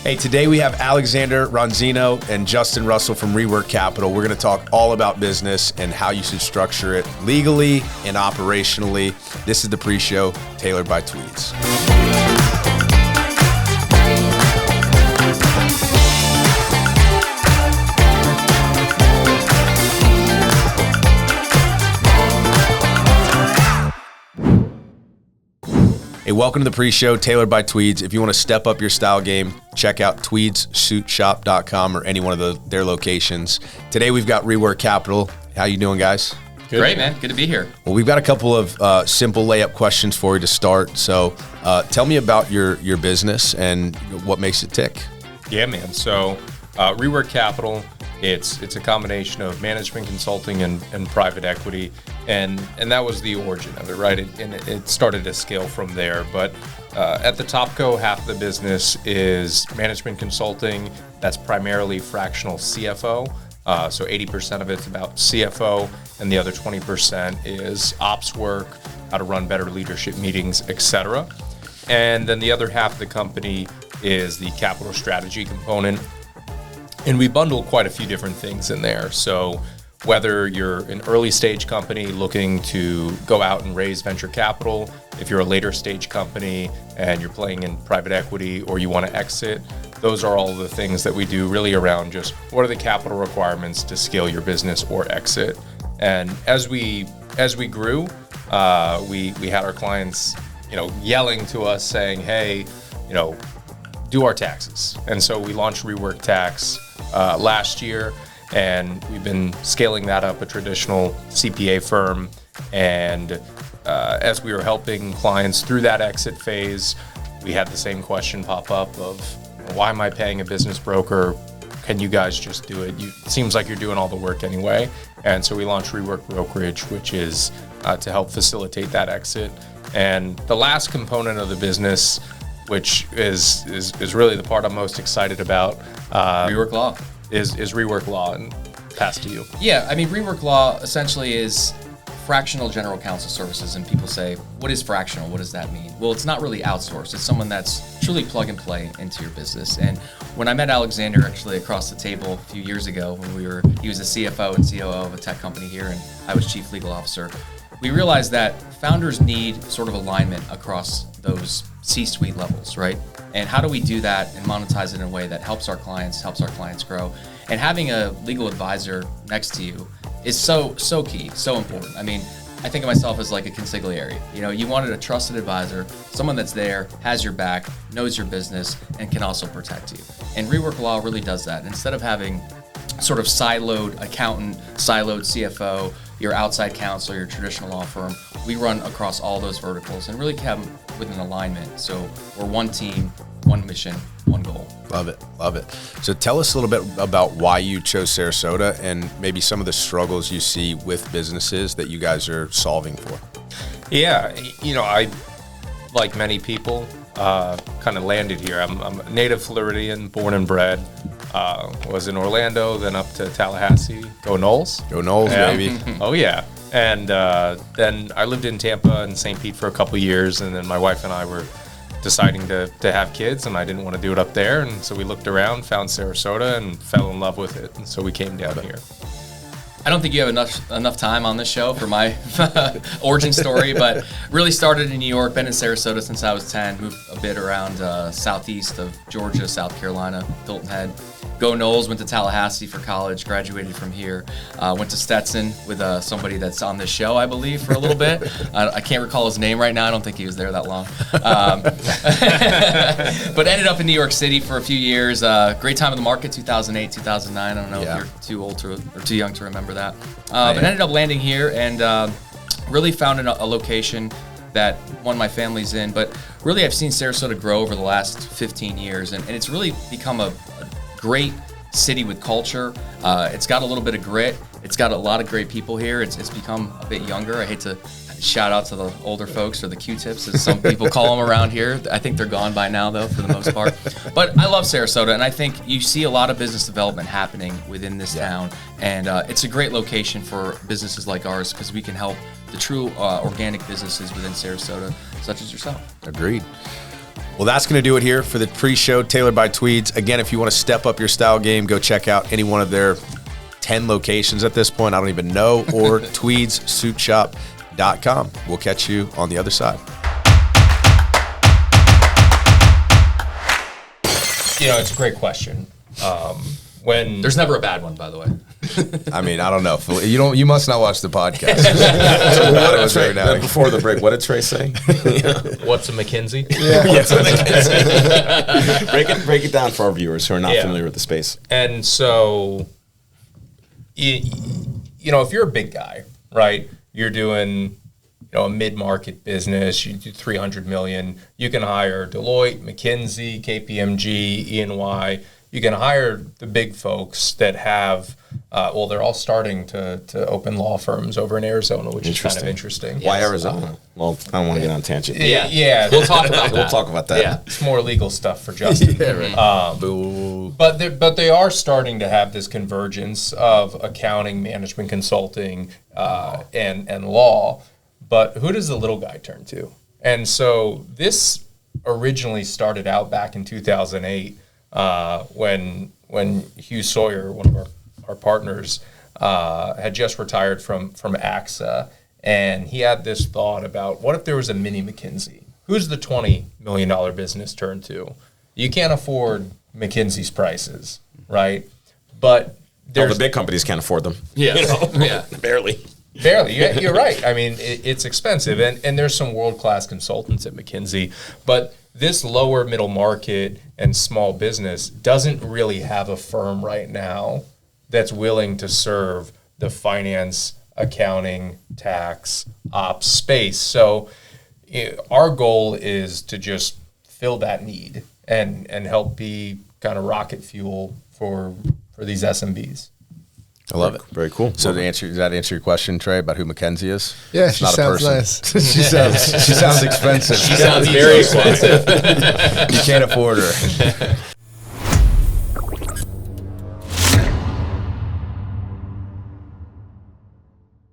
Hey, today we have Alexander, Ronzino, and Justin Russell from Rework Capital. We're going to talk all about business and how you should structure it legally and operationally. This is the pre-show tailored by Tweeds. Hey, welcome to the pre-show tailored by Tweeds. If you want to step up your style game, check out tweedssuitshop.com or any one of their locations. Today we've got Rework Capital. How you doing, guys? Good. Great, man. Good to be here. Well, we've got a couple of simple layup questions for you to start. So tell me about your business and what makes it tick. Yeah, man. So Rework Capital, it's a combination of management consulting and private equity. And that was the origin of it, right? It started to scale from there. But at the top go, half of the business is management consulting. That's primarily fractional CFO. So 80% of it's about CFO, and the other 20% is ops work, how to run better leadership meetings, etc. And then the other half of the company is the capital strategy component. And we bundle quite a few different things in there. So whether you're an early stage company looking to go out and raise venture capital, if you're a later stage company and you're playing in private equity or you want to exit, those are all the things that we do really around just what are the capital requirements to scale your business or exit. And as we grew, we had our clients, yelling to us saying, hey, do our taxes. And so we launched Rework Tax last year. And we've been scaling that up, a traditional CPA firm. And as we were helping clients through that exit phase, we had the same question pop up of, why am I paying a business broker? Can you guys just do it? It seems like you're doing all the work anyway. And so we launched Rework Brokerage, which is to help facilitate that exit. And the last component of the business, which is really the part I'm most excited about. Rework Law. Is Rework Law, and pass to you. Yeah, I mean, Rework Law essentially is fractional general counsel services, and people say, what is fractional? What does that mean? Well, it's not really outsourced. It's someone that's truly plug and play into your business. And when I met Alexander actually across the table a few years ago, when he was a CFO and COO of a tech company here, and I was chief legal officer, we realized that founders need sort of alignment across those C-suite levels, right? And how do we do that and monetize it in a way that helps our clients grow? And having a legal advisor next to you is so key, so important. I mean, I think of myself as like a consigliere. You wanted a trusted advisor, someone that's there, has your back, knows your business, and can also protect you. And Rework Law really does that. Instead of having sort of siloed accountant, siloed CFO, your outside counsel, your traditional law firm, we run across all those verticals and really have them with an alignment. So we're one team, one mission, one goal. Love it. So tell us a little bit about why you chose Sarasota and maybe some of the struggles you see with businesses that you guys are solving for. Yeah, I, like many people, kind of landed here. I'm a native Floridian, born and bred. Was in Orlando, then up to Tallahassee. Go Noles. Go Noles, baby. Oh, yeah. And then I lived in Tampa and St. Pete for a couple years, and then my wife and I were deciding to have kids, and I didn't want to do it up there. And so we looked around, found Sarasota, and fell in love with it. And so we came down here. I don't think you have enough time on this show for my origin story, but really started in New York, been in Sarasota since I was 10, moved a bit around southeast of Georgia, South Carolina, Hilton Head. Go Noles, went to Tallahassee for college, graduated from here. Went to Stetson with somebody that's on this show, I believe, for a little bit. I can't recall his name right now. I don't think he was there that long. But ended up in New York City for a few years. Great time in the market, 2008, 2009. I don't know if you're too old or too young to remember that. But ended up landing here and really found a location that one of my family's in. But really, I've seen Sarasota grow over the last 15 years, and it's really become a great city with culture. It's got a little bit of grit. It's got a lot of great people here. It's become a bit younger. I hate to shout out to the older folks, or the Q-tips, as some people call them around here. I think they're gone by now, though, for the most part. But I love Sarasota, and I think you see a lot of business development happening within this town. And it's a great location for businesses like ours because we can help the true organic businesses within Sarasota, such as yourself. Agreed. Well, that's going to do it here for the pre-show tailored by Tweeds. Again, if you want to step up your style game, go check out any one of their 10 locations at this point. I don't even know, or tweedssuitshop.com. We'll catch you on the other side. It's a great question. When There's never a bad one, by the way. I mean, I don't know. You must not watch the podcast. Before the break, what did Trey say? What's a McKinsey? Break it down for our viewers who are not familiar with the space. And so, if you're a big guy, right? You're doing a mid-market business. You do $300 million. You can hire Deloitte, McKinsey, KPMG, E&Y. You can hire the big folks that have, they're all starting to open law firms over in Arizona, which is kind of interesting. Why Arizona? Well, I don't want to get on a tangent. Yeah. We'll talk about that. We'll talk about that. Yeah. It's more legal stuff for Justin. But they are starting to have this convergence of accounting, management consulting, and law. But who does the little guy turn to? And so this originally started out back in 2008. When Hugh Sawyer, one of our partners, had just retired from AXA, and he had this thought about, what if there was a mini McKinsey? Who's the $20 million business turn to? You can't afford McKinsey's prices, right? But the big companies can't afford them. Yeah. Barely. You're right. I mean, it's expensive, and there's some world-class consultants at McKinsey, but this lower middle market and small business doesn't really have a firm right now that's willing to serve the finance, accounting, tax, ops space. So our goal is to just fill that need and help be kind of rocket fuel for these SMBs. I love it. Very cool. So does that answer your question, Trey, about who McKenzie is? Yeah, It's she not a sounds person. nice. She sounds expensive. She sounds very expensive. You can't afford her.